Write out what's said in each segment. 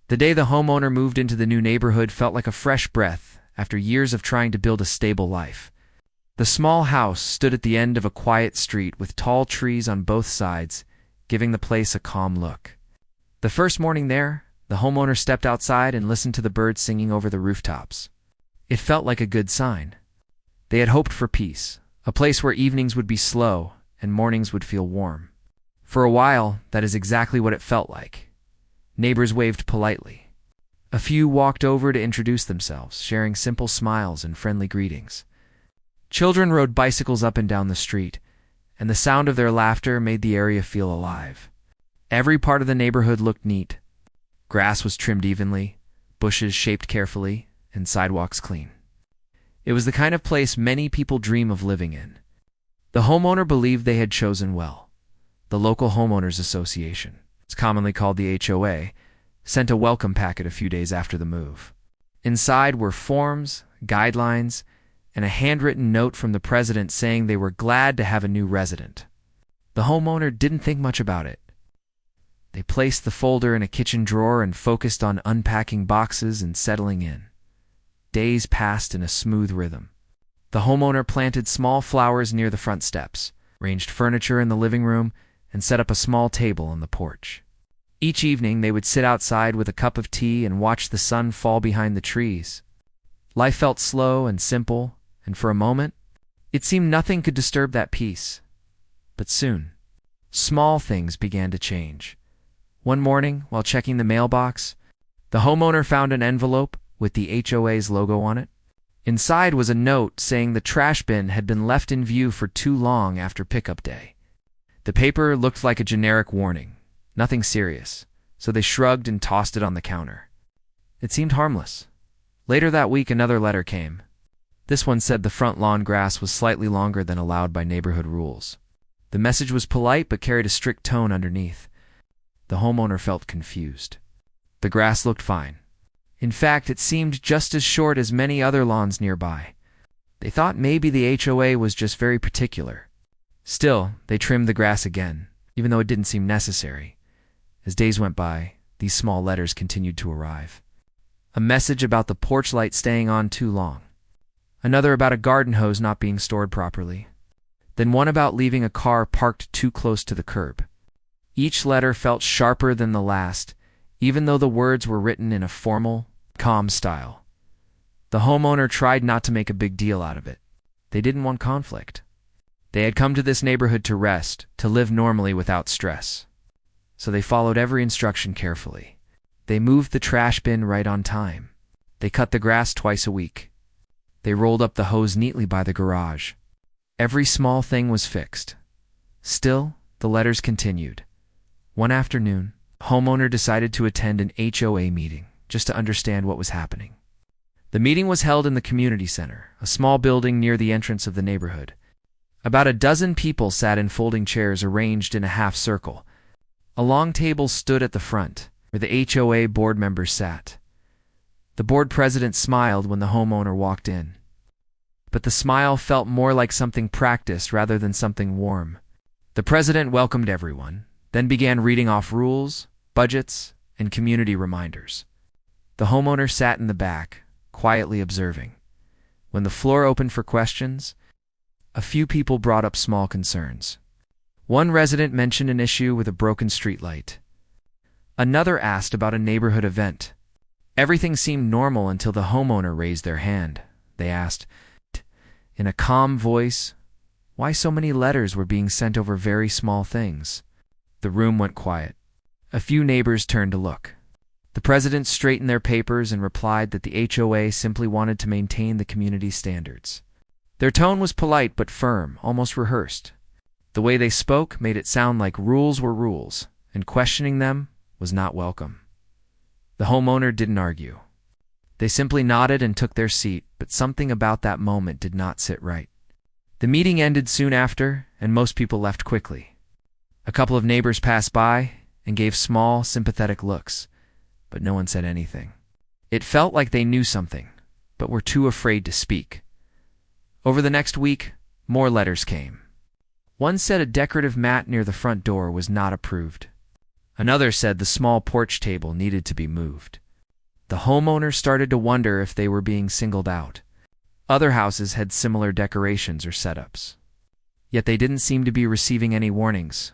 The day the homeowner moved into the new neighborhood felt like a fresh breath after years of trying to build a stable life. The small house stood at the end of a quiet street with tall trees on both sides, giving the place a calm look. The first morning there, the homeowner stepped outside and listened to the birds singing over the rooftops. It felt like a good sign. They had hoped for peace, a place where evenings would be slow and mornings would feel warm. For a while, that is exactly what it felt like. Neighbors waved politely. A few walked over to introduce themselves, sharing simple smiles and friendly greetings. Children rode bicycles up and down the street, and the sound of their laughter made the area feel alive. Every part of the neighborhood looked neat. Grass was trimmed evenly, bushes shaped carefully, and sidewalks clean. It was the kind of place many people dream of living in. The homeowner believed they had chosen well. The local homeowners association, it's commonly called the HOA, sent a welcome packet a few days after the move. Inside were forms, guidelines, and a handwritten note from the president saying they were glad to have a new resident. The homeowner didn't think much about it. They placed the folder in a kitchen drawer and focused on unpacking boxes and settling in. Days passed in a smooth rhythm. The homeowner planted small flowers near the front steps, arranged furniture in the living room, and set up a small table on the porch. Each evening they would sit outside with a cup of tea and watch the sun fall behind the trees. Life felt slow and simple, and for a moment, it seemed nothing could disturb that peace. But soon, small things began to change. One morning, while checking the mailbox, the homeowner found an envelope with the HOA's logo on it. Inside was a note saying the trash bin had been left in view for too long after pickup day. The paper looked like a generic warning, nothing serious, so they shrugged and tossed it on the counter. It seemed harmless. Later that week, another letter came. This one said the front lawn grass was slightly longer than allowed by neighborhood rules. The message was polite but carried a strict tone underneath. The homeowner felt confused. The grass looked fine. In fact, it seemed just as short as many other lawns nearby. They thought maybe the HOA was just very particular. Still, they trimmed the grass again, even though it didn't seem necessary. As days went by, these small letters continued to arrive. A message about the porch light staying on too long. Another about a garden hose not being stored properly. Then one about leaving a car parked too close to the curb. Each letter felt sharper than the last, even though the words were written in a formal, calm style. The homeowner tried not to make a big deal out of it. They didn't want conflict. They had come to this neighborhood to rest, to live normally without stress. So they followed every instruction carefully. They moved the trash bin right on time. They cut the grass twice a week. They rolled up the hose neatly by the garage. Every small thing was fixed. Still, the letters continued. One afternoon, the homeowner decided to attend an HOA meeting just to understand what was happening. The meeting was held in the community center, a small building near the entrance of the neighborhood. About a dozen people sat in folding chairs arranged in a half circle. A long table stood at the front, where the HOA board members sat. The board president smiled when the homeowner walked in. But the smile felt more like something practiced rather than something warm. The president welcomed everyone, then began reading off rules, budgets, and community reminders. The homeowner sat in the back, quietly observing. When the floor opened for questions, a few people brought up small concerns. One resident mentioned an issue with a broken streetlight. Another asked about a neighborhood event. Everything seemed normal until the homeowner raised their hand. They asked, in a calm voice, why so many letters were being sent over very small things. The room went quiet. A few neighbors turned to look. The president straightened their papers and replied that the HOA simply wanted to maintain the community standards. Their tone was polite but firm, almost rehearsed. The way they spoke made it sound like rules were rules, and questioning them was not welcome. The homeowner didn't argue. They simply nodded and took their seat, but something about that moment did not sit right. The meeting ended soon after, and most people left quickly. A couple of neighbors passed by and gave small, sympathetic looks, but no one said anything. It felt like they knew something, but were too afraid to speak. Over the next week, more letters came. One said a decorative mat near the front door was not approved. Another said the small porch table needed to be moved. The homeowner started to wonder if they were being singled out. Other houses had similar decorations or setups. Yet they didn't seem to be receiving any warnings.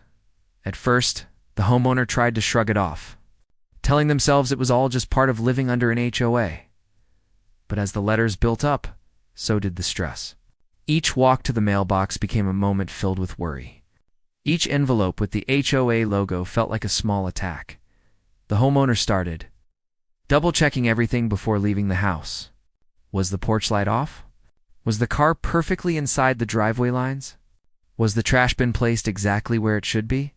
At first, the homeowner tried to shrug it off, telling themselves it was all just part of living under an HOA. But as the letters built up, so did the stress. Each walk to the mailbox became a moment filled with worry. Each envelope with the HOA logo felt like a small attack. The homeowner started double-checking everything before leaving the house. Was the porch light off? Was the car perfectly inside the driveway lines? Was the trash bin placed exactly where it should be?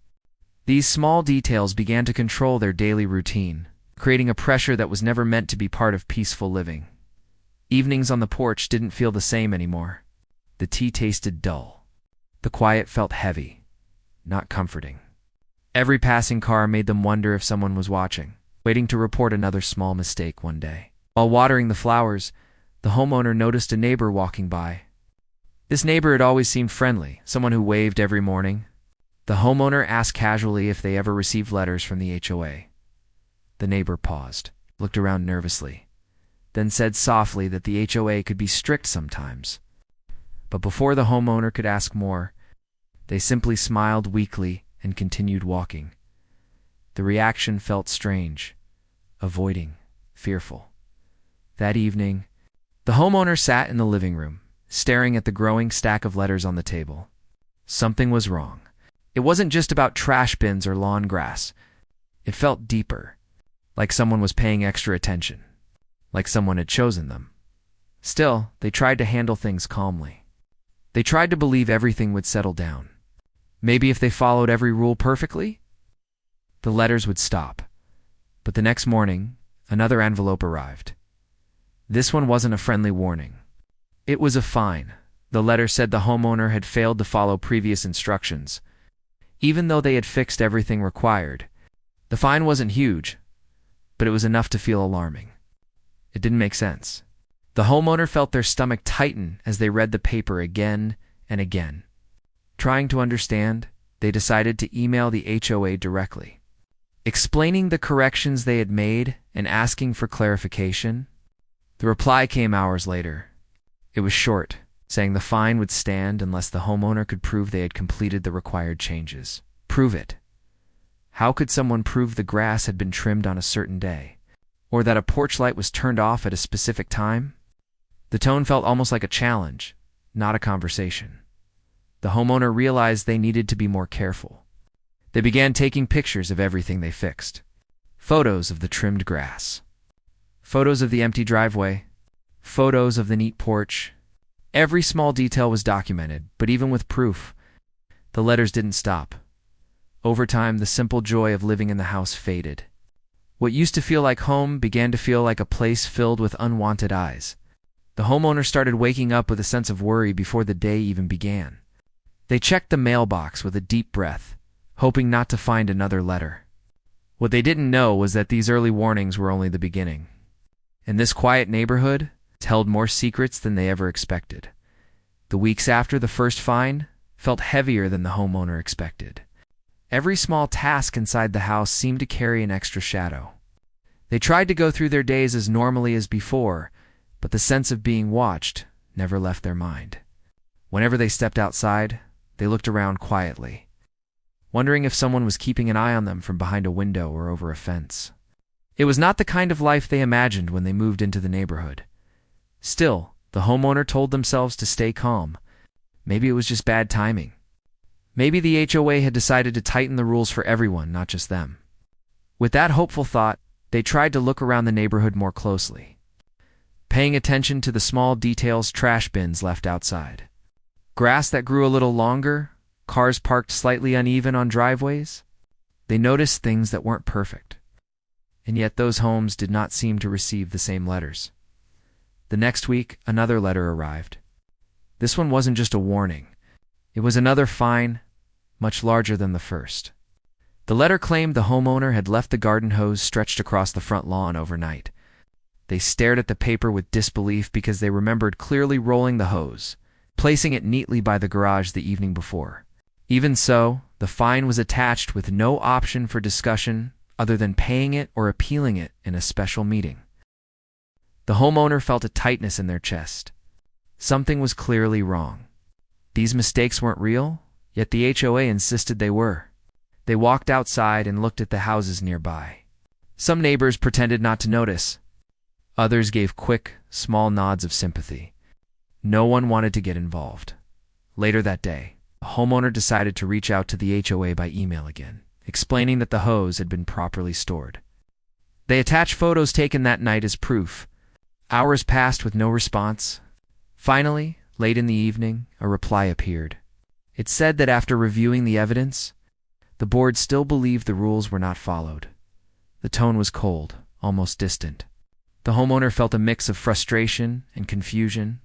These small details began to control their daily routine, creating a pressure that was never meant to be part of peaceful living. Evenings on the porch didn't feel the same anymore. The tea tasted dull. The quiet felt heavy, not comforting. Every passing car made them wonder if someone was watching, waiting to report another small mistake one day. While watering the flowers, the homeowner noticed a neighbor walking by. This neighbor had always seemed friendly, someone who waved every morning. The homeowner asked casually if they ever received letters from the HOA. The neighbor paused, looked around nervously, then said softly that the HOA could be strict sometimes. But before the homeowner could ask more, they simply smiled weakly and continued walking. The reaction felt strange, avoiding, fearful. That evening, the homeowner sat in the living room, staring at the growing stack of letters on the table. Something was wrong. It wasn't just about trash bins or lawn grass. It felt deeper, like someone was paying extra attention, like someone had chosen them. Still, they tried to handle things calmly. They tried to believe everything would settle down. Maybe if they followed every rule perfectly, the letters would stop. But the next morning, another envelope arrived. This one wasn't a friendly warning. It was a fine. The letter said the homeowner had failed to follow previous instructions. Even though they had fixed everything required, the fine wasn't huge, but it was enough to feel alarming. It didn't make sense. The homeowner felt their stomach tighten as they read the paper again and again. Trying to understand, they decided to email the HOA directly, explaining the corrections they had made and asking for clarification. The reply came hours later. It was short, saying the fine would stand unless the homeowner could prove they had completed the required changes. Prove it. How could someone prove the grass had been trimmed on a certain day, or that a porch light was turned off at a specific time? The tone felt almost like a challenge, not a conversation. The homeowner realized they needed to be more careful. They began taking pictures of everything they fixed. Photos of the trimmed grass. Photos of the empty driveway. Photos of the neat porch. Every small detail was documented, but even with proof, the letters didn't stop. Over time, the simple joy of living in the house faded. What used to feel like home began to feel like a place filled with unwanted eyes. The homeowner started waking up with a sense of worry before the day even began. They checked the mailbox with a deep breath, hoping not to find another letter. What they didn't know was that these early warnings were only the beginning. In this quiet neighborhood, held more secrets than they ever expected. The weeks after the first fine felt heavier than the homeowner expected. Every small task inside the house seemed to carry an extra shadow. They tried to go through their days as normally as before, but the sense of being watched never left their mind. Whenever they stepped outside, they looked around quietly, wondering if someone was keeping an eye on them from behind a window or over a fence. It was not the kind of life they imagined when they moved into the neighborhood. Still, the homeowner told themselves to stay calm. Maybe it was just bad timing. Maybe the HOA had decided to tighten the rules for everyone, not just them. With that hopeful thought, they tried to look around the neighborhood more closely, paying attention to the small details: trash bins left outside, grass that grew a little longer, cars parked slightly uneven on driveways. They noticed things that weren't perfect. And yet those homes did not seem to receive the same letters. The next week, another letter arrived. This one wasn't just a warning. It was another fine, much larger than the first. The letter claimed the homeowner had left the garden hose stretched across the front lawn overnight. They stared at the paper with disbelief because they remembered clearly rolling the hose, placing it neatly by the garage the evening before. Even so, The fine was attached with no option for discussion other than paying it or appealing it in a special meeting. The homeowner felt a tightness in their chest. Something was clearly wrong. These mistakes weren't real, yet the HOA insisted they were. They walked outside and looked at the houses nearby. Some neighbors pretended not to notice. Others gave quick, small nods of sympathy. No one wanted to get involved. Later that day, the homeowner decided to reach out to the HOA by email again, explaining that the hose had been properly stored. They attached photos taken that night as proof. Hours passed with no response. Finally, late in the evening, a reply appeared. It said that after reviewing the evidence, the board still believed the rules were not followed. The tone was cold, almost distant. The homeowner felt a mix of frustration and confusion.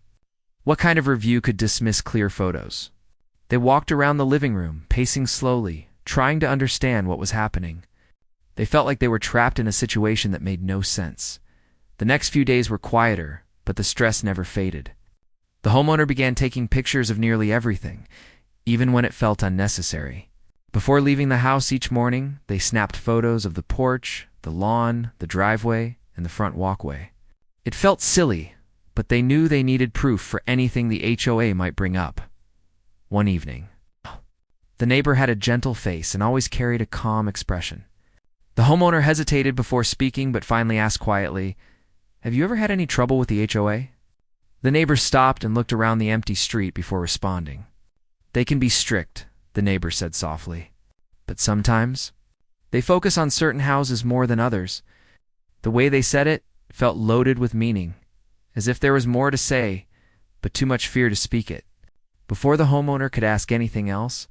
What kind of review could dismiss clear photos? They walked around the living room, pacing slowly, trying to understand what was happening. They felt like they were trapped in a situation that made no sense. The next few days were quieter, but the stress never faded. The homeowner began taking pictures of nearly everything, even when it felt unnecessary. Before leaving the house each morning, they snapped photos of the porch, the lawn, the driveway, and the front walkway. It felt silly, but they knew they needed proof for anything the HOA might bring up. One evening, the neighbor had a gentle face and always carried a calm expression. The homeowner hesitated before speaking but finally asked quietly, "Have you ever had any trouble with the HOA?" The neighbor stopped and looked around the empty street before responding. "They can be strict," the neighbor said softly. "But sometimes they focus on certain houses more than others." The way they said it felt loaded with meaning, as if there was more to say, but too much fear to speak it. Before the homeowner could ask anything else,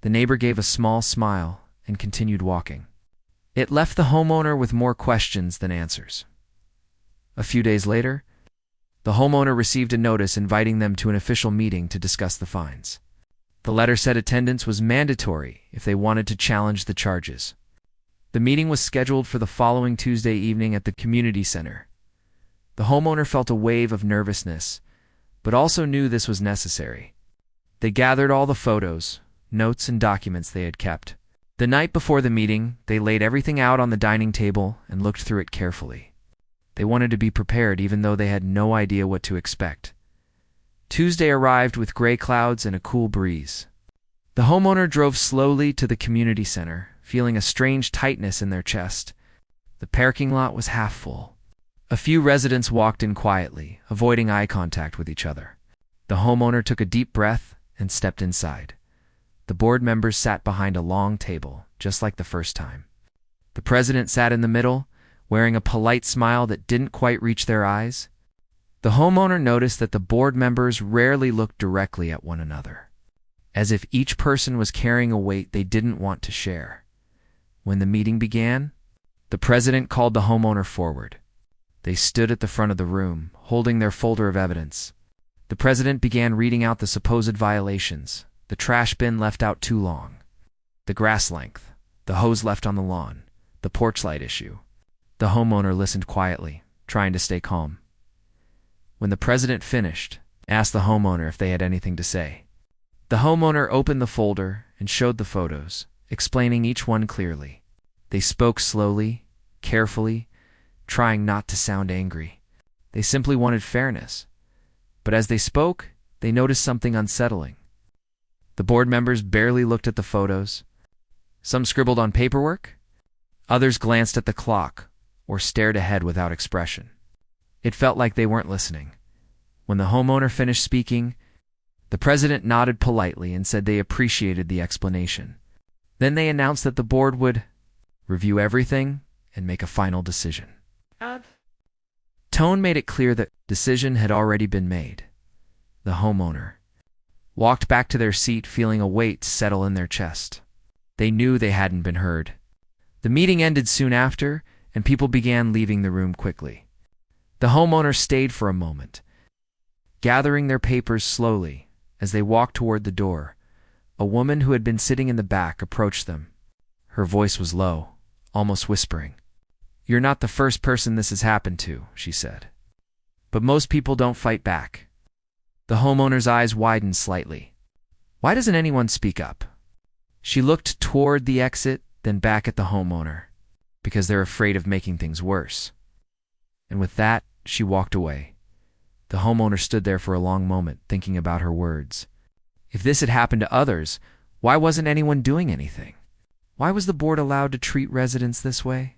the neighbor gave a small smile and continued walking. It left the homeowner with more questions than answers. A few days later, the homeowner received a notice inviting them to an official meeting to discuss the fines. The letter said attendance was mandatory if they wanted to challenge the charges. The meeting was scheduled for the following Tuesday evening at the community center. The homeowner felt a wave of nervousness, but also knew this was necessary. They gathered all the photos, notes, and documents they had kept. The night before the meeting, they laid everything out on the dining table and looked through it carefully. They wanted to be prepared even though they had no idea what to expect. Tuesday arrived with gray clouds and a cool breeze. The homeowner drove slowly to the community center, feeling a strange tightness in their chest. The parking lot was half full. A few residents walked in quietly, avoiding eye contact with each other. The homeowner took a deep breath and stepped inside. The board members sat behind a long table, just like the first time. The president sat in the middle, wearing a polite smile that didn't quite reach their eyes. The homeowner noticed that the board members rarely looked directly at one another, as if each person was carrying a weight they didn't want to share. When the meeting began, the president called the homeowner forward. They stood at the front of the room, holding their folder of evidence. The president began reading out the supposed violations: the trash bin left out too long, the grass length, the hose left on the lawn, the porch light issue. The homeowner listened quietly, trying to stay calm. When the president finished, he asked the homeowner if they had anything to say. The homeowner opened the folder and showed the photos, explaining each one clearly. They spoke slowly, carefully, trying not to sound angry. They simply wanted fairness. But as they spoke, they noticed something unsettling. The board members barely looked at the photos. Some scribbled on paperwork. Others glanced at the clock or stared ahead without expression. It felt like they weren't listening. When the homeowner finished speaking, the president nodded politely and said they appreciated the explanation. Then they announced that the board would review everything and make a final decision. Tone made it clear that decision had already been made. The homeowner walked back to their seat, feeling a weight settle in their chest. They knew they hadn't been heard. The meeting ended soon after, and people began leaving the room quickly. The homeowner stayed for a moment, gathering their papers slowly. As they walked toward the door, a woman who had been sitting in the back approached them. Her voice was low, almost whispering. "You're not the first person this has happened to," she said. "But most people don't fight back." The homeowner's eyes widened slightly. "Why doesn't anyone speak up?" She looked toward the exit, then back at the homeowner, because they're afraid of making things worse. And with that, she walked away. The homeowner stood there for a long moment, thinking about her words. If this had happened to others, why wasn't anyone doing anything? Why was the board allowed to treat residents this way?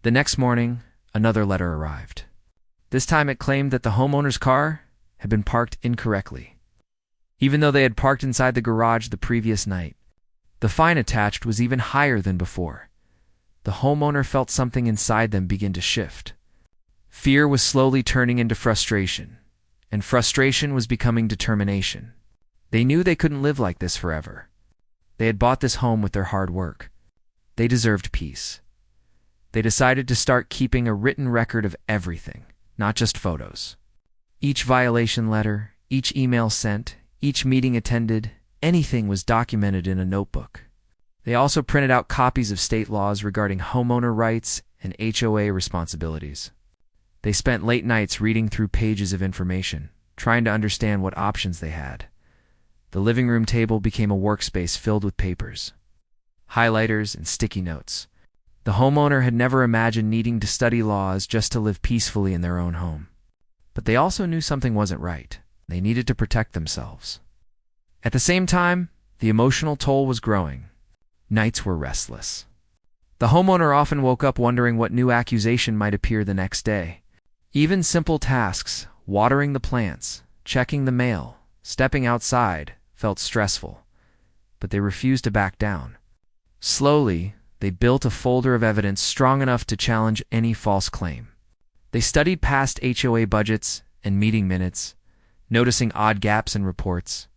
The next morning, another letter arrived. This time it claimed that the homeowner's car had been parked incorrectly, even though they had parked inside the garage the previous night. The fine attached was even higher than before. The homeowner felt something inside them begin to shift. Fear was slowly turning into frustration, and frustration was becoming determination. They knew they couldn't live like this forever. They had bought this home with their hard work. They deserved peace. They decided to start keeping a written record of everything, not just photos. Each violation letter, each email sent, each meeting attended, anything was documented in a notebook. They also printed out copies of state laws regarding homeowner rights and HOA responsibilities. They spent late nights reading through pages of information, trying to understand what options they had. The living room table became a workspace filled with papers, highlighters, and sticky notes. The homeowner had never imagined needing to study laws just to live peacefully in their own home. But they also knew something wasn't right. They needed to protect themselves. At the same time, the emotional toll was growing. Nights were restless. The homeowner often woke up wondering what new accusation might appear the next day. Even simple tasks, watering the plants, checking the mail, stepping outside, felt stressful. But they refused to back down. Slowly, they built a folder of evidence strong enough to challenge any false claim. They studied past HOA budgets and meeting minutes, noticing odd gaps in reports.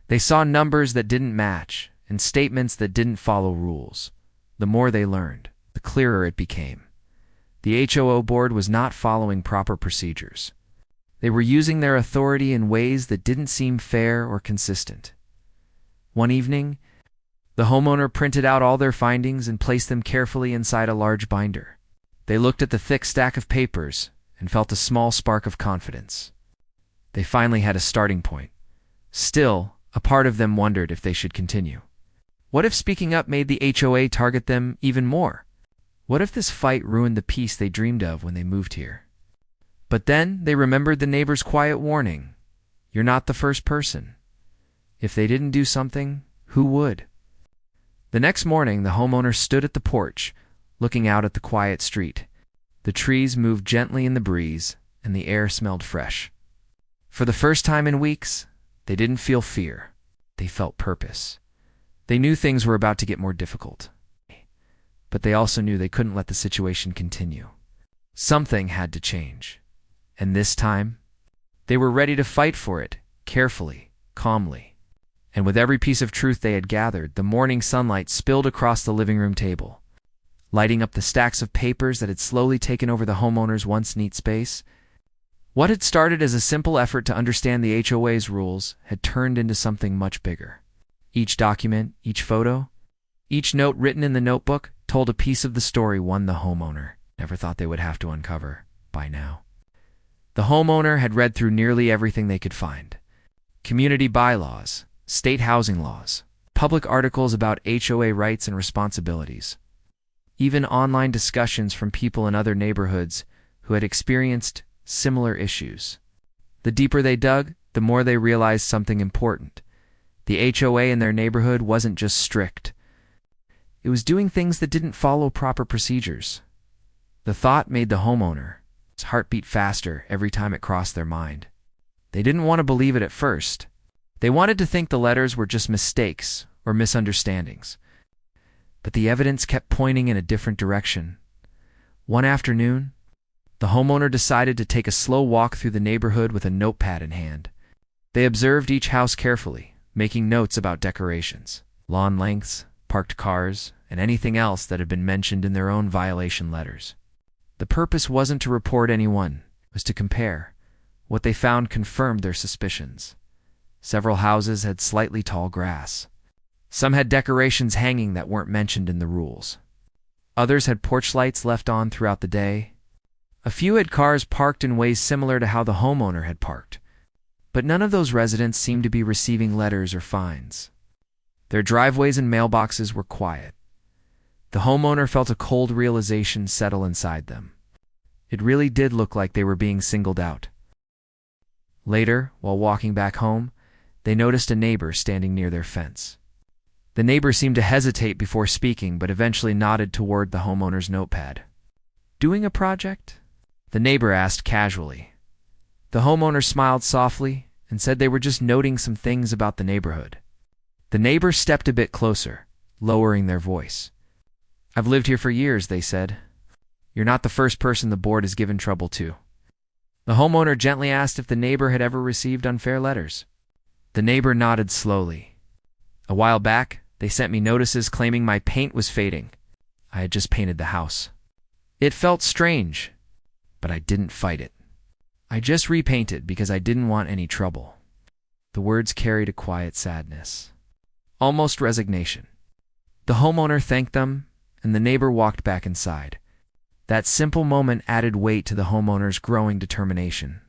They saw numbers that didn't match and statements that didn't follow rules. The more they learned, the clearer it became. The HOA board was not following proper procedures. They were using their authority in ways that didn't seem fair or consistent. One evening, the homeowner printed out all their findings and placed them carefully inside a large binder. They looked at the thick stack of papers and felt a small spark of confidence. They finally had a starting point. Still, a part of them wondered if they should continue. What if speaking up made the HOA target them even more? What if this fight ruined the peace they dreamed of when they moved here? But then they remembered the neighbor's quiet warning. You're not the first person. If they didn't do something, who would? The next morning, the homeowner stood at the porch, looking out at the quiet street. The trees moved gently in the breeze, and the air smelled fresh. For the first time in weeks, they didn't feel fear. They felt purpose. They knew things were about to get more difficult. But they also knew they couldn't let the situation continue. Something had to change. And this time, they were ready to fight for it, carefully, calmly. And with every piece of truth they had gathered, the morning sunlight spilled across the living room table, lighting up the stacks of papers that had slowly taken over the homeowner's once neat space. What had started as a simple effort to understand the HOA's rules had turned into something much bigger. Each document, each photo, each note written in the notebook told a piece of the story one the homeowner never thought they would have to uncover by now. The homeowner had read through nearly everything they could find. Community bylaws, state housing laws, public articles about HOA rights and responsibilities, even online discussions from people in other neighborhoods who had experienced similar issues. The deeper they dug, the more they realized something important. The HOA in their neighborhood wasn't just strict. It was doing things that didn't follow proper procedures. The thought made the homeowner's heart beat faster every time it crossed their mind. They didn't want to believe it at first. They wanted to think the letters were just mistakes or misunderstandings. But the evidence kept pointing in a different direction. One afternoon, the homeowner decided to take a slow walk through the neighborhood with a notepad in hand. They observed each house carefully, making notes about decorations, lawn lengths, parked cars, and anything else that had been mentioned in their own violation letters. The purpose wasn't to report anyone, it was to compare. What they found confirmed their suspicions. Several houses had slightly tall grass. Some had decorations hanging that weren't mentioned in the rules. Others had porch lights left on throughout the day. A few had cars parked in ways similar to how the homeowner had parked. But none of those residents seemed to be receiving letters or fines. Their driveways and mailboxes were quiet. The homeowner felt a cold realization settle inside them. It really did look like they were being singled out. Later, while walking back home, they noticed a neighbor standing near their fence. The neighbor seemed to hesitate before speaking, but eventually nodded toward the homeowner's notepad. "Doing a project?" the neighbor asked casually. The homeowner smiled softly and said they were just noting some things about the neighborhood. The neighbor stepped a bit closer, lowering their voice. "I've lived here for years," they said. "You're not the first person the board has given trouble to." The homeowner gently asked if the neighbor had ever received unfair letters. The neighbor nodded slowly. "A while back, they sent me notices claiming my paint was fading. I had just painted the house. It felt strange, but I didn't fight it. I just repainted because I didn't want any trouble." The words carried a quiet sadness, almost resignation. The homeowner thanked them, and the neighbor walked back inside. That simple moment added weight to the homeowner's growing determination.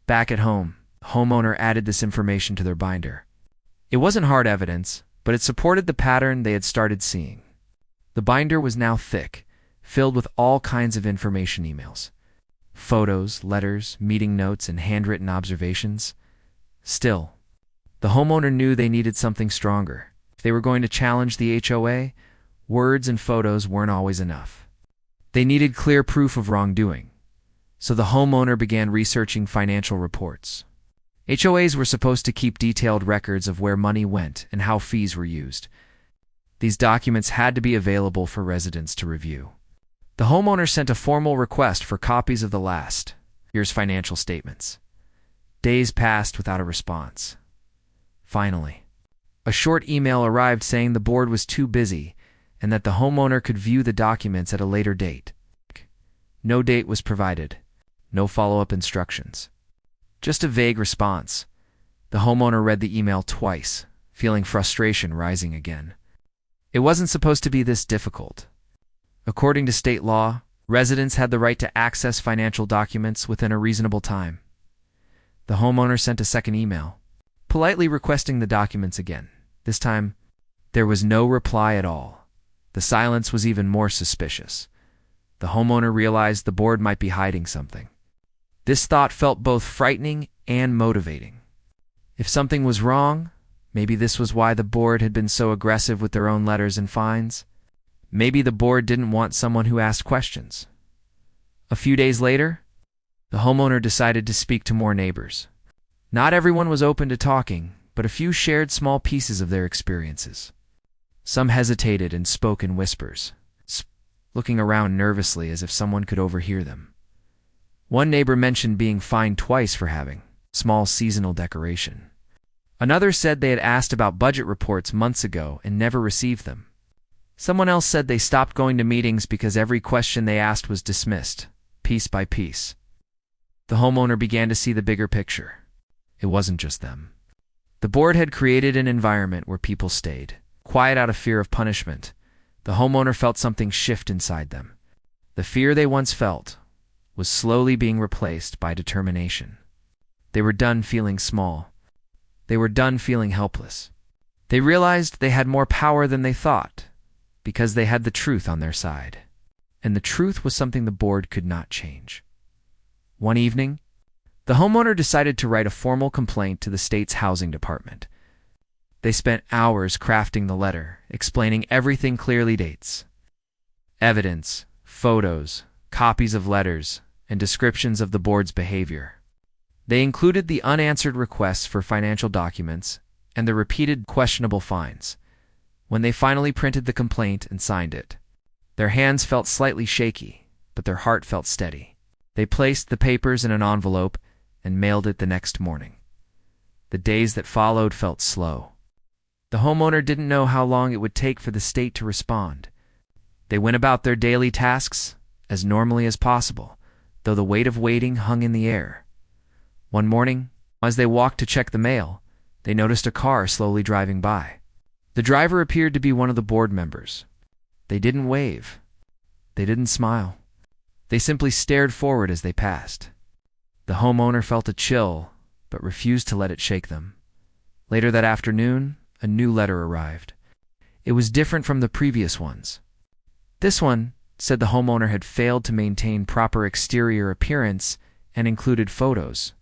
Back at home, the homeowner added this information to their binder. It wasn't hard evidence, but it supported the pattern they had started seeing. The binder was now thick, filled with all kinds of information emails. Photos, letters, meeting notes, and handwritten observations. Still, the homeowner knew they needed something stronger. If they were going to challenge the HOA, words and photos weren't always enough. They needed clear proof of wrongdoing. So the homeowner began researching financial reports. HOAs were supposed to keep detailed records of where money went and how fees were used. These documents had to be available for residents to review. The homeowner sent a formal request for copies of the last year's financial statements. Days passed without a response. Finally, a short email arrived saying the board was too busy and that the homeowner could view the documents at a later date. No date was provided, no follow-up instructions. Just a vague response. The homeowner read the email twice, feeling frustration rising again. It wasn't supposed to be this difficult. According to state law, residents had the right to access financial documents within a reasonable time. The homeowner sent a second email, politely requesting the documents again. This time, there was no reply at all. The silence was even more suspicious. The homeowner realized the board might be hiding something. This thought felt both frightening and motivating. If something was wrong, maybe this was why the board had been so aggressive with their own letters and fines. Maybe the board didn't want someone who asked questions. A few days later, the homeowner decided to speak to more neighbors. Not everyone was open to talking, but a few shared small pieces of their experiences. Some hesitated and spoke in whispers, looking around nervously as if someone could overhear them. One neighbor mentioned being fined twice for having small seasonal decoration. Another said they had asked about budget reports months ago and never received them. Someone else said they stopped going to meetings because every question they asked was dismissed, piece by piece. The homeowner began to see the bigger picture. It wasn't just them. The board had created an environment where people stayed, quiet out of fear of punishment. The homeowner felt something shift inside them. The fear they once felt was slowly being replaced by determination. They were done feeling small. They were done feeling helpless. They realized they had more power than they thought because they had the truth on their side. And the truth was something the board could not change. One evening, the homeowner decided to write a formal complaint to the state's housing department. They spent hours crafting the letter, explaining everything clearly: dates, evidence, photos, copies of letters, and descriptions of the board's behavior. They included the unanswered requests for financial documents and the repeated questionable fines. When they finally printed the complaint and signed it, their hands felt slightly shaky, but their heart felt steady. They placed the papers in an envelope and mailed it the next morning. The days that followed felt slow. The homeowner didn't know how long it would take for the state to respond. They went about their daily tasks as normally as possible, though the weight of waiting hung in the air. One morning, as they walked to check the mail, they noticed a car slowly driving by. The driver appeared to be one of the board members. They didn't wave. They didn't smile. They simply stared forward as they passed. The homeowner felt a chill, but refused to let it shake them. Later that afternoon, a new letter arrived. It was different from the previous ones. This one said the homeowner had failed to maintain proper exterior appearance and included photos.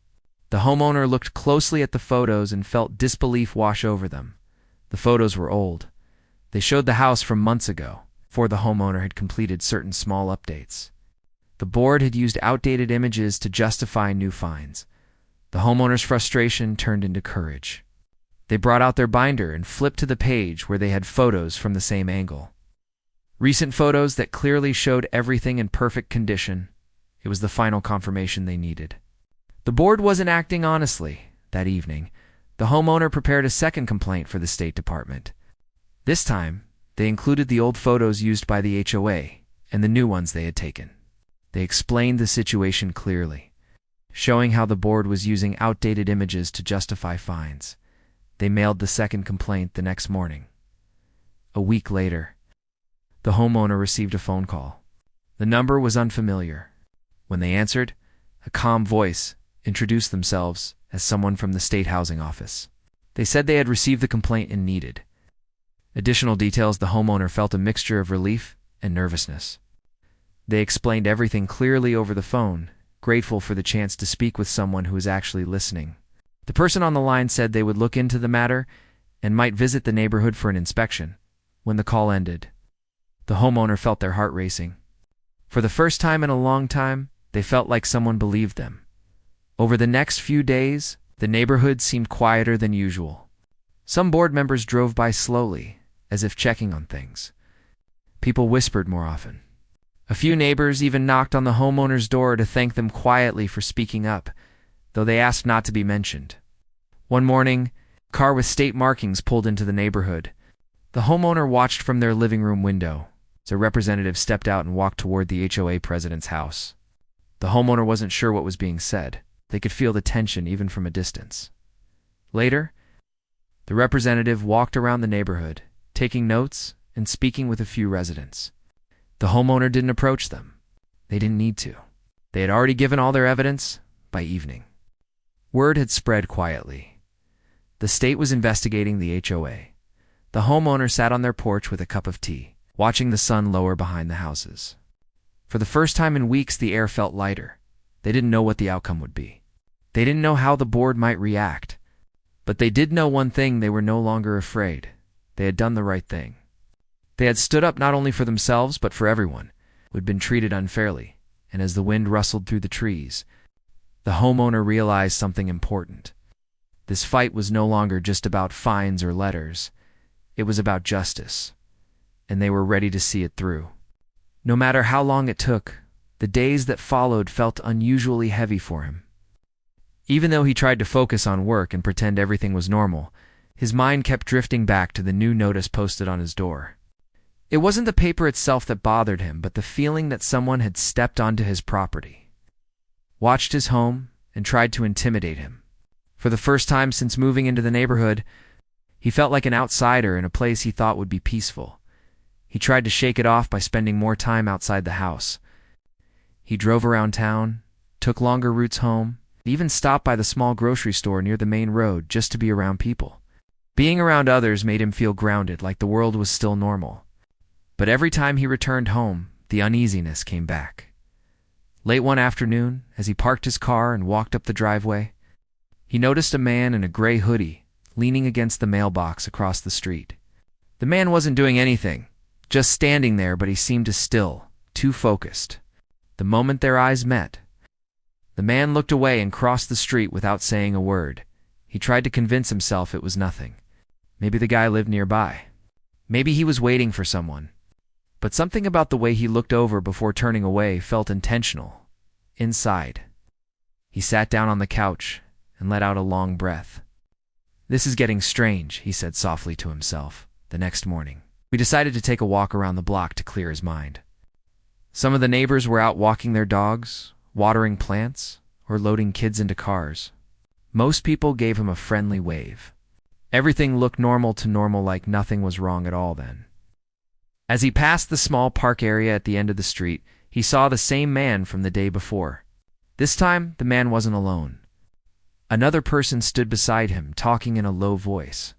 The homeowner looked closely at the photos and felt disbelief wash over them. The photos were old. They showed the house from months ago, before the homeowner had completed certain small updates. The board had used outdated images to justify new fines. The homeowner's frustration turned into courage. They brought out their binder and flipped to the page where they had photos from the same angle. Recent photos that clearly showed everything in perfect condition. It was the final confirmation they needed. The board wasn't acting honestly. That evening, the homeowner prepared a second complaint for the State Department. This time, they included the old photos used by the HOA and the new ones they had taken. They explained the situation clearly, showing how the board was using outdated images to justify fines. They mailed the second complaint the next morning. A week later, the homeowner received a phone call. The number was unfamiliar. When they answered, a calm voice introduced themselves as someone from the state housing office. They said they had received the complaint and needed additional details. The homeowner felt a mixture of relief and nervousness. They explained everything clearly over the phone, grateful for the chance to speak with someone who was actually listening. The person on the line said they would look into the matter and might visit the neighborhood for an inspection. When the call ended, the homeowner felt their heart racing. For the first time in a long time, they felt like someone believed them. Over the next few days, the neighborhood seemed quieter than usual. Some board members drove by slowly, as if checking on things. People whispered more often. A few neighbors even knocked on the homeowner's door to thank them quietly for speaking up, though they asked not to be mentioned. One morning, a car with state markings pulled into the neighborhood. The homeowner watched from their living room window as a representative stepped out and walked toward the HOA president's house. The homeowner wasn't sure what was being said. They could feel the tension even from a distance. Later, the representative walked around the neighborhood, taking notes and speaking with a few residents. The homeowner didn't approach them. They didn't need to. They had already given all their evidence by evening. Word had spread quietly. The state was investigating the HOA. The homeowner sat on their porch with a cup of tea, watching the sun lower behind the houses. For the first time in weeks, the air felt lighter. They didn't know what the outcome would be. They didn't know how the board might react. But they did know one thing: they were no longer afraid. They had done the right thing. They had stood up not only for themselves, but for everyone who had been treated unfairly. And as the wind rustled through the trees, the homeowner realized something important. This fight was no longer just about fines or letters. It was about justice, and they were ready to see it through. No matter how long it took, the days that followed felt unusually heavy for him. Even though he tried to focus on work and pretend everything was normal, his mind kept drifting back to the new notice posted on his door. It wasn't the paper itself that bothered him, but the feeling that someone had stepped onto his property, watched his home, and tried to intimidate him. For the first time since moving into the neighborhood, he felt like an outsider in a place he thought would be peaceful. He tried to shake it off by spending more time outside the house. He drove around town, took longer routes home, even stopped by the small grocery store near the main road just to be around people. Being around others made him feel grounded, like the world was still normal. But every time he returned home, the uneasiness came back. Late one afternoon, as he parked his car and walked up the driveway, he noticed a man in a gray hoodie leaning against the mailbox across the street. The man wasn't doing anything, just standing there, but he seemed still, too focused. The moment their eyes met, the man looked away and crossed the street without saying a word. He tried to convince himself it was nothing. Maybe the guy lived nearby. Maybe he was waiting for someone. But something about the way he looked over before turning away felt intentional. Inside, he sat down on the couch and let out a long breath. "This is getting strange," he said softly to himself. The next morning, we decided to take a walk around the block to clear his mind. Some of the neighbors were out walking their dogs, watering plants, or loading kids into cars. Most people gave him a friendly wave. Everything looked normal to normal, like nothing was wrong at all then. As he passed the small park area at the end of the street, he saw the same man from the day before. This time, the man wasn't alone. Another person stood beside him, talking in a low voice.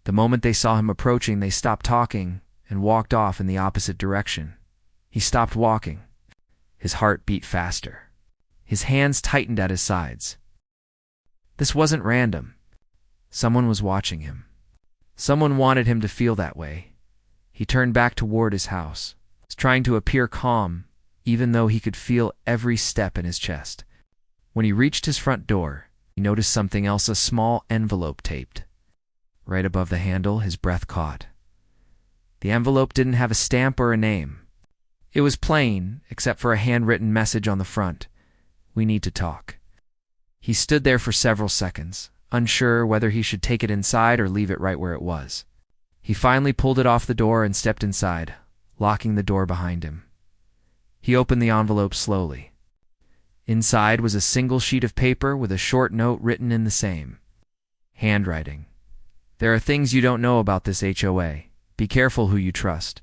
The moment they saw him approaching, they stopped talking and walked off in the opposite direction. He stopped walking. His heart beat faster. His hands tightened at his sides. This wasn't random. Someone was watching him. Someone wanted him to feel that way. He turned back toward his house, trying to appear calm, even though he could feel every step in his chest. When he reached his front door, he noticed something else, a small envelope taped. Right above the handle, his breath caught. The envelope didn't have a stamp or a name. It was plain, except for a handwritten message on the front. "We need to talk." He stood there for several seconds, unsure whether he should take it inside or leave it right where it was. He finally pulled it off the door and stepped inside, locking the door behind him. He opened the envelope slowly. Inside was a single sheet of paper with a short note written in the same handwriting. "There are things you don't know about this HOA. Be careful who you trust."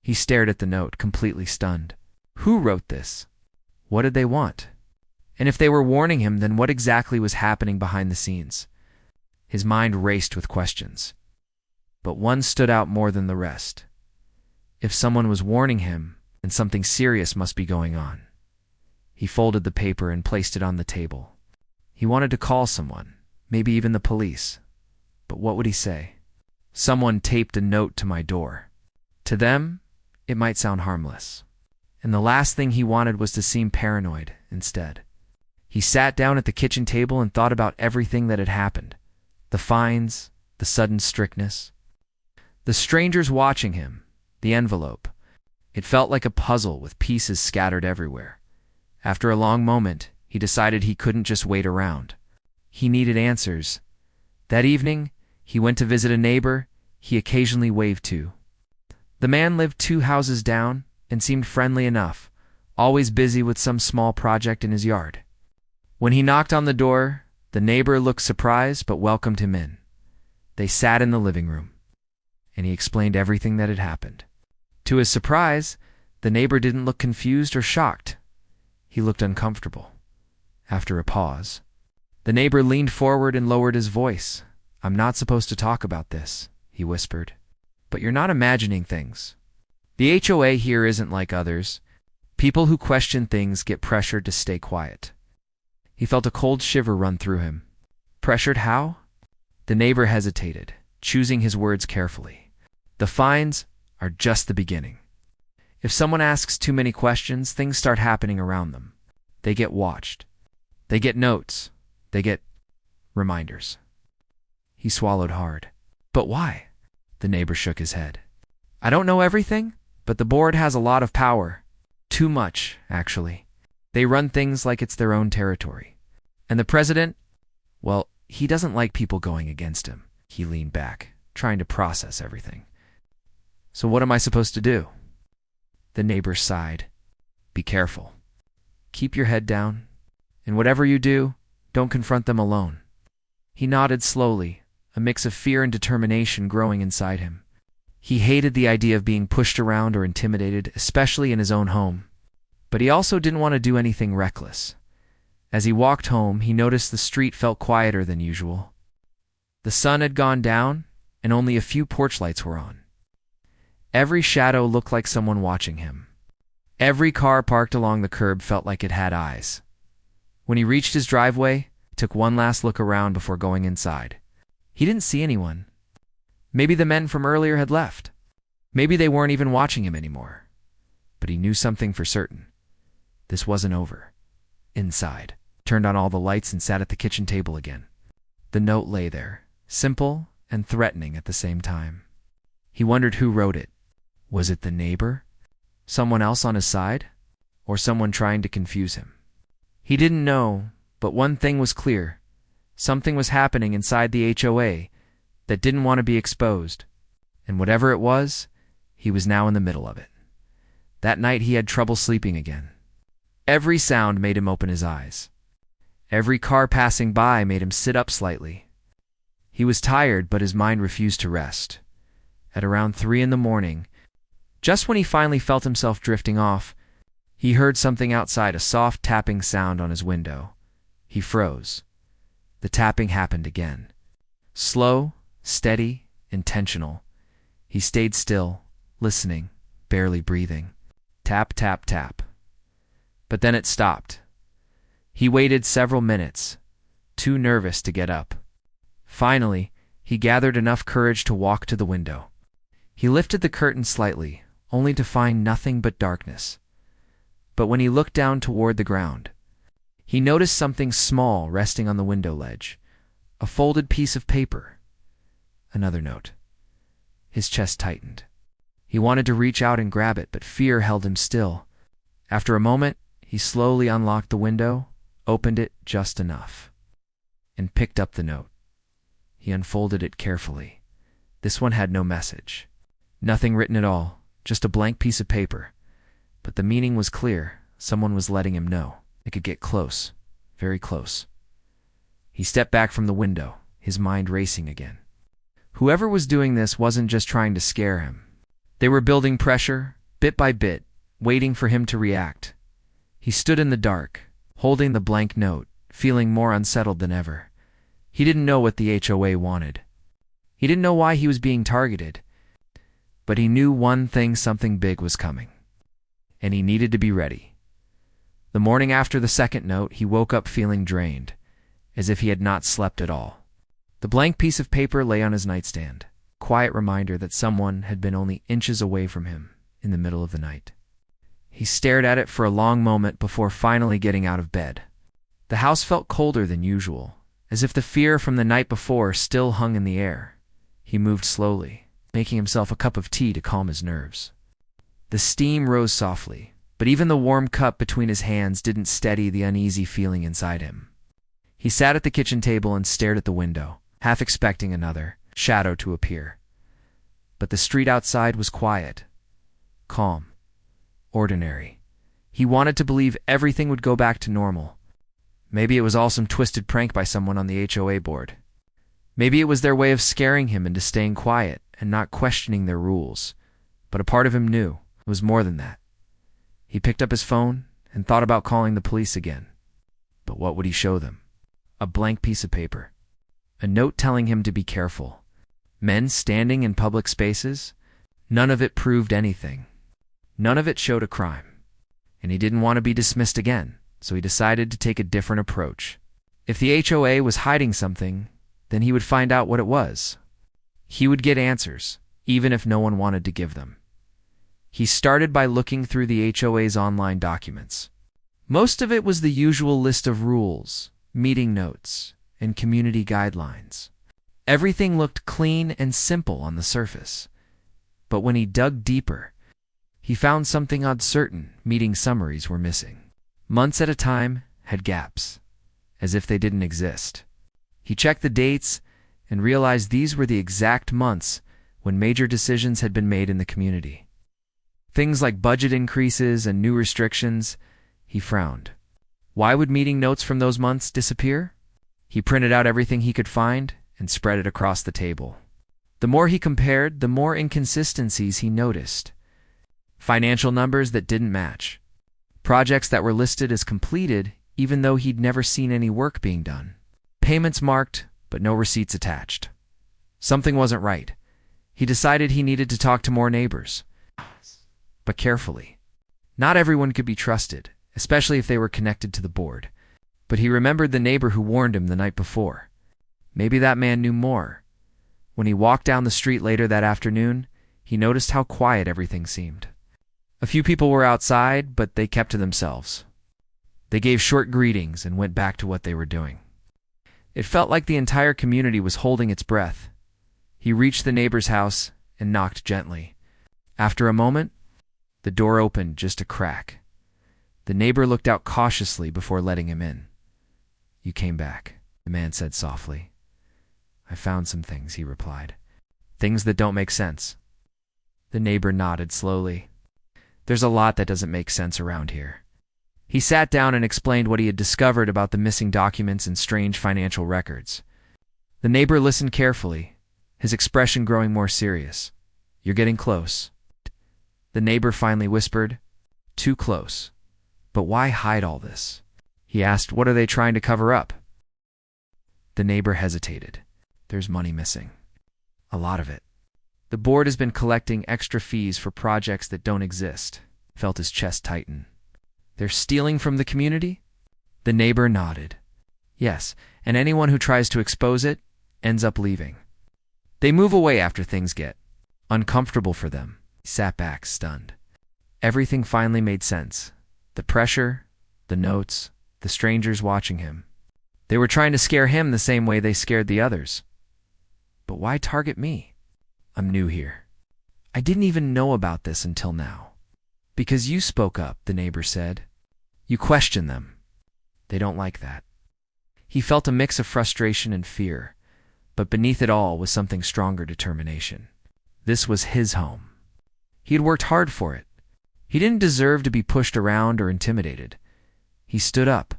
He stared at the note, completely stunned. Who wrote this? What did they want? And if they were warning him, then what exactly was happening behind the scenes? His mind raced with questions. But one stood out more than the rest. If someone was warning him, then something serious must be going on. He folded the paper and placed it on the table. He wanted to call someone, maybe even the police. But what would he say? "Someone taped a note to my door." To them, it might sound harmless. And the last thing he wanted was to seem paranoid instead. He sat down at the kitchen table and thought about everything that had happened. The fines, the sudden strictness, the strangers watching him, the envelope. It felt like a puzzle with pieces scattered everywhere. After a long moment, he decided he couldn't just wait around. He needed answers. That evening, he went to visit a neighbor he occasionally waved to. The man lived 2 houses down and seemed friendly enough, always busy with some small project in his yard. When he knocked on the door, the neighbor looked surprised but welcomed him in. They sat in the living room, and he explained everything that had happened. To his surprise, the neighbor didn't look confused or shocked. He looked uncomfortable. After a pause, the neighbor leaned forward and lowered his voice. "I'm not supposed to talk about this," he whispered. "But you're not imagining things. The HOA here isn't like others. People who question things get pressured to stay quiet." He felt a cold shiver run through him. Pressured how? The neighbor hesitated, choosing his words carefully. "The fines are just the beginning. If someone asks too many questions, things start happening around them. They get watched. They get notes. They get reminders." He swallowed hard. "But why?" The neighbor shook his head. "I don't know everything, but the board has a lot of power. Too much, actually. They run things like it's their own territory. And the president, well, he doesn't like people going against him." He leaned back, trying to process everything. "So what am I supposed to do?" The neighbor sighed. "Be careful. Keep your head down. And whatever you do, don't confront them alone." He nodded slowly, a mix of fear and determination growing inside him. He hated the idea of being pushed around or intimidated, especially in his own home. But he also didn't want to do anything reckless. As he walked home, he noticed the street felt quieter than usual. The sun had gone down, and only a few porch lights were on. Every shadow looked like someone watching him. Every car parked along the curb felt like it had eyes. When he reached his driveway, he took one last look around before going inside. He didn't see anyone. Maybe the men from earlier had left. Maybe they weren't even watching him anymore. But he knew something for certain. This wasn't over. Inside, turned on all the lights and sat at the kitchen table again. The note lay there, simple and threatening at the same time. He wondered who wrote it. Was it the neighbor? Someone else on his side? Or someone trying to confuse him? He didn't know, but one thing was clear. Something was happening inside the HOA that didn't want to be exposed. And whatever it was, he was now in the middle of it. That night he had trouble sleeping again. Every sound made him open his eyes. Every car passing by made him sit up slightly. He was tired, but his mind refused to rest. At around 3 a.m, just when he finally felt himself drifting off, he heard something outside, a soft tapping sound on his window. He froze. The tapping happened again. Slow, steady, intentional. He stayed still, listening, barely breathing. Tap, tap, tap. But then it stopped. He waited several minutes, too nervous to get up. Finally, he gathered enough courage to walk to the window. He lifted the curtain slightly, only to find nothing but darkness. But when he looked down toward the ground, he noticed something small resting on the window ledge. A folded piece of paper. Another note. His chest tightened. He wanted to reach out and grab it, but fear held him still. After a moment, he slowly unlocked the window, opened it just enough, and picked up the note. He unfolded it carefully. This one had no message. Nothing written at all, just a blank piece of paper. But the meaning was clear. Someone was letting him know. They could get close, very close. He stepped back from the window, his mind racing again. Whoever was doing this wasn't just trying to scare him. They were building pressure, bit by bit, waiting for him to react. He stood in the dark, holding the blank note, feeling more unsettled than ever. He didn't know what the HOA wanted. He didn't know why he was being targeted. But he knew one thing: something big was coming. And he needed to be ready. The morning after the second note, he woke up feeling drained, as if he had not slept at all. The blank piece of paper lay on his nightstand, a quiet reminder that someone had been only inches away from him in the middle of the night. He stared at it for a long moment before finally getting out of bed. The house felt colder than usual, as if the fear from the night before still hung in the air. He moved slowly, making himself a cup of tea to calm his nerves. The steam rose softly, but even the warm cup between his hands didn't steady the uneasy feeling inside him. He sat at the kitchen table and stared at the window, half expecting another shadow to appear. But the street outside was quiet, calm, ordinary. He wanted to believe everything would go back to normal. Maybe it was all some twisted prank by someone on the HOA board. Maybe it was their way of scaring him into staying quiet and not questioning their rules. But a part of him knew it was more than that. He picked up his phone and thought about calling the police again. But what would he show them? A blank piece of paper. A note telling him to be careful. Men standing in public spaces? None of it proved anything. None of it showed a crime. And he didn't want to be dismissed again, so he decided to take a different approach. If the HOA was hiding something, then he would find out what it was. He would get answers, even if no one wanted to give them. He started by looking through the HOA's online documents. Most of it was the usual list of rules, meeting notes, and community guidelines. Everything looked clean and simple on the surface. But when he dug deeper, he found something uncertain. Meeting summaries were missing. Months at a time had gaps, as if they didn't exist. He checked the dates and realized these were the exact months when major decisions had been made in the community. Things like budget increases and new restrictions. He frowned. Why would meeting notes from those months disappear? He printed out everything he could find and spread it across the table. The more he compared, the more inconsistencies he noticed. Financial numbers that didn't match. Projects that were listed as completed even though he'd never seen any work being done. Payments marked, but no receipts attached. Something wasn't right. He decided he needed to talk to more neighbors. But carefully. Not everyone could be trusted, especially if they were connected to the board. But he remembered the neighbor who warned him the night before. Maybe that man knew more. When he walked down the street later that afternoon, he noticed how quiet everything seemed. A few people were outside, but they kept to themselves. They gave short greetings and went back to what they were doing. It felt like the entire community was holding its breath. He reached the neighbor's house and knocked gently. After a moment, the door opened just a crack. The neighbor looked out cautiously before letting him in. "You came back," the man said softly. "I found some things," he replied. "Things that don't make sense." The neighbor nodded slowly. "There's a lot that doesn't make sense around here." He sat down and explained what he had discovered about the missing documents and strange financial records. The neighbor listened carefully, his expression growing more serious. "You're getting close." The neighbor finally whispered, "Too close. But why hide all this?" He asked, "What are they trying to cover up?" The neighbor hesitated. "There's money missing. A lot of it. The board has been collecting extra fees for projects that don't exist. Felt his chest tighten. They're stealing from the community? The neighbor nodded. Yes, and anyone who tries to expose it ends up leaving. They move away after things get uncomfortable for them. He sat back, stunned. Everything finally made sense. The pressure, the notes, the strangers watching him. They were trying to scare him the same way they scared the others. But why target me? I'm new here. I didn't even know about this until now. Because you spoke up, the neighbor said. You question them. They don't like that. He felt a mix of frustration and fear, but beneath it all was something stronger: determination. This was his home. He had worked hard for it. He didn't deserve to be pushed around or intimidated. He stood up.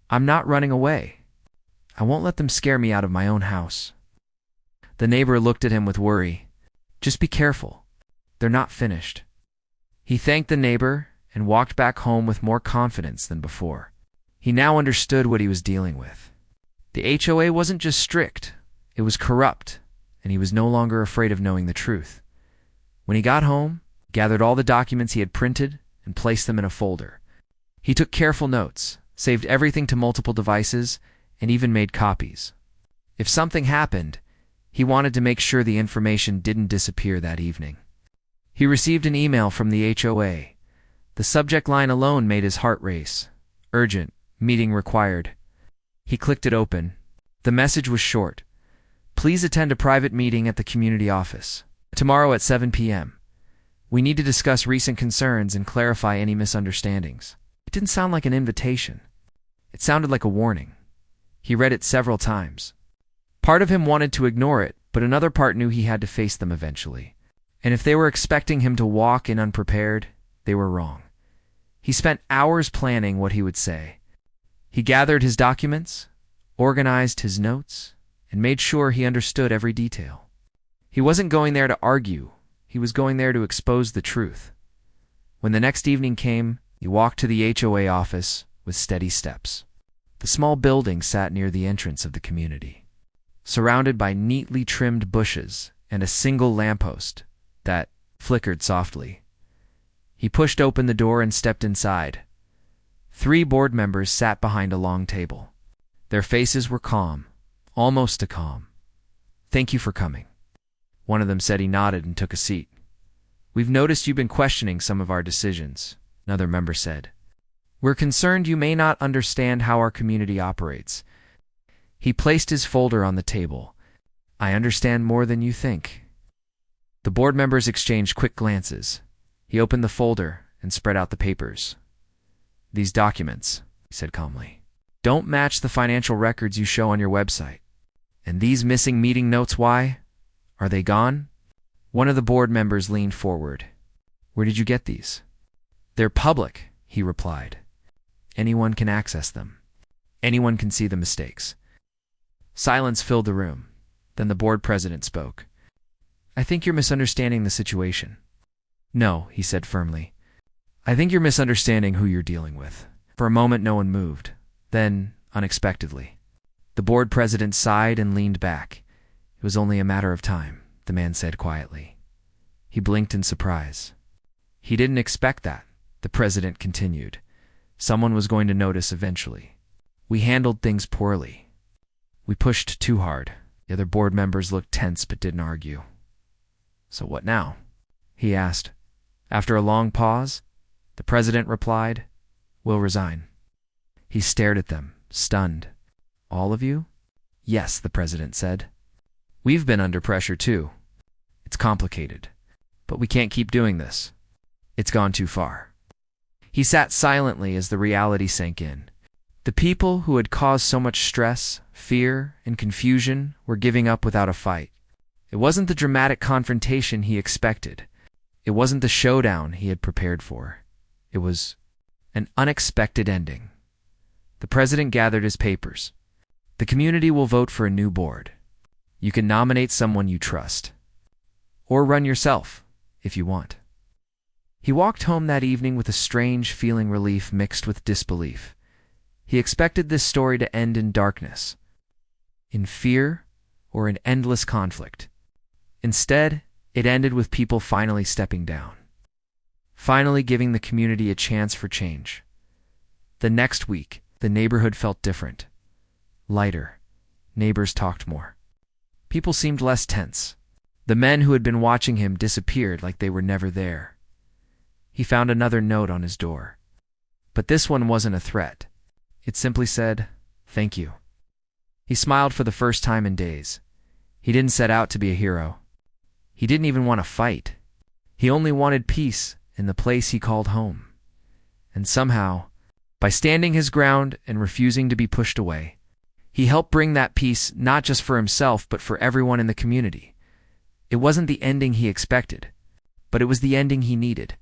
I'm not running away. I won't let them scare me out of my own house. The neighbor looked at him with worry. Just be careful. They're not finished. He thanked the neighbor and walked back home with more confidence than before. He now understood what he was dealing with. The HOA wasn't just strict, it was corrupt, and he was no longer afraid of knowing the truth. When he got home, he gathered all the documents he had printed and placed them in a folder. He took careful notes, saved everything to multiple devices, and even made copies. If something happened, he wanted to make sure the information didn't disappear that evening. He received an email from the HOA. The subject line alone made his heart race. Urgent, meeting required. He clicked it open. The message was short. Please attend a private meeting at the community office. Tomorrow at 7 p.m. We need to discuss recent concerns and clarify any misunderstandings. It didn't sound like an invitation. It sounded like a warning. He read it several times. Part of him wanted to ignore it, but another part knew he had to face them eventually. And if they were expecting him to walk in unprepared, they were wrong. He spent hours planning what he would say. He gathered his documents, organized his notes, and made sure he understood every detail. He wasn't going there to argue. He was going there to expose the truth. When the next evening came, he walked to the HOA office with steady steps. The small building sat near the entrance of the community, surrounded by neatly trimmed bushes and a single lamppost that flickered softly. He pushed open the door and stepped inside. 3 board members sat behind a long table. Their faces were calm, almost too calm. Thank you for coming. One of them said. He nodded and took a seat. We've noticed you've been questioning some of our decisions, another member said. We're concerned you may not understand how our community operates. He placed his folder on the table. I understand more than you think. The board members exchanged quick glances. He opened the folder and spread out the papers. These documents, he said calmly, don't match the financial records you show on your website. And these missing meeting notes, why? Are they gone? One of the board members leaned forward. Where did you get these? They're public, he replied. Anyone can access them. Anyone can see the mistakes. Silence filled the room. Then the board president spoke. I think you're misunderstanding the situation. No, he said firmly. I think you're misunderstanding who you're dealing with. For a moment, no one moved. Then, unexpectedly, the board president sighed and leaned back. It was only a matter of time, the man said quietly. He blinked in surprise. He didn't expect that, the president continued. Someone was going to notice eventually. We handled things poorly. We pushed too hard. The other board members looked tense but didn't argue. So what now? He asked. After a long pause, the president replied, We'll resign. He stared at them, stunned. All of you? Yes, the president said. We've been under pressure too. It's complicated, but we can't keep doing this. It's gone too far. He sat silently as the reality sank in. The people who had caused so much stress, fear, and confusion were giving up without a fight. It wasn't the dramatic confrontation he expected. It wasn't the showdown he had prepared for. It was an unexpected ending. The president gathered his papers. The community will vote for a new board. You can nominate someone you trust. Or run yourself, if you want. He walked home that evening with a strange feeling, relief mixed with disbelief. He expected this story to end in darkness, in fear, or in endless conflict. Instead, it ended with people finally stepping down, finally giving the community a chance for change. The next week, the neighborhood felt different, lighter. Neighbors talked more. People seemed less tense. The men who had been watching him disappeared like they were never there. He found another note on his door. But this one wasn't a threat. It simply said, "Thank you." He smiled for the first time in days. He didn't set out to be a hero. He didn't even want to fight. He only wanted peace in the place he called home. And somehow, by standing his ground and refusing to be pushed away, he helped bring that peace not just for himself but for everyone in the community. It wasn't the ending he expected, but it was the ending he needed.